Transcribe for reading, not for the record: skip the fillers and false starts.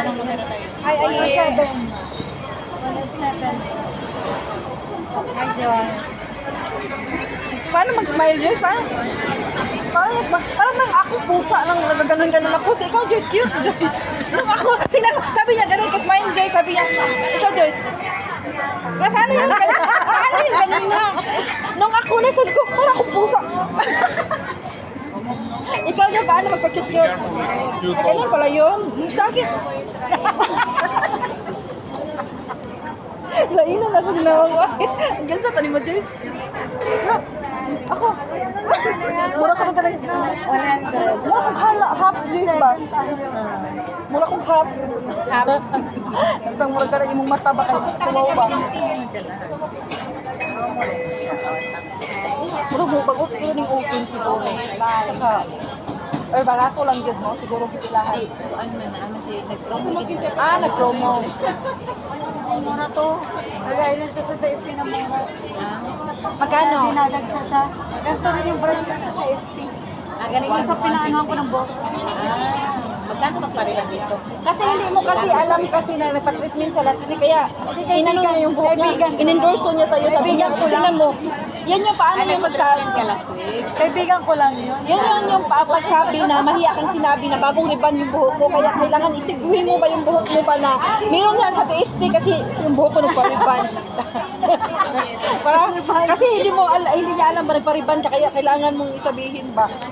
Ay, Seven. Wala 7. Hi, Joy. Paano mag-smile, Joyce? Paano yung smile? Parang nang ako pusa lang nagaganon-ganon ako. Si ikaw, Joyce, cute, Joyce. Nung ako, tingnan mo, sabi niya, ganun ko, smile, Joyce. Sabi niya, ikaw, Joyce. Paano yun? Paano yun? Ganun na. Nung ako, nasa ko, parang akong pusa. Ikaw niya, paano magpa-cute-cute? Ganun pala yun. Sa akin. Lainan ako ginawang ang ganun sa tanim mo, Joyce. Ako. Mura ka na talaga. 100. Mura kong half, Joyce ba? Mura kong half. Nagtang mura ka na imong mata ba kayo? Sumaw ba? Mura mo bago siguro ng open siguro. Tsaka, or barato lang dyan mo, siguro sa pilahan. Ano siya, nag-promo. Nag-promo. Mura to. Nag-island to sa TSP na mura. Magkano? Dinadagsa siya. Ganito rin yung brand sa TSP. Ganito sa pinaanuhan ko ng book. Magkano magparilan dito? Kasi hindi mo kasi alam kasi na nagpa-treatment siya last week, kaya inano niya yung buhok niya, in-endorse niya sa'yo, sabi niya, tingnan mo, yan yung paano yung magsabi. last week? Kaibigan ko lang yun. Yan yung pagsabi na mahiya kang sinabi na bagong riban yung buhok ko, kaya kailangan isiguhin mo ba yung buhok mo ba na meron nga sa TST kasi yung buhok ko nagpa-riban. Kasi hindi niya alam ba nagpa-riban ka, kaya kailangan mong isabihin ba.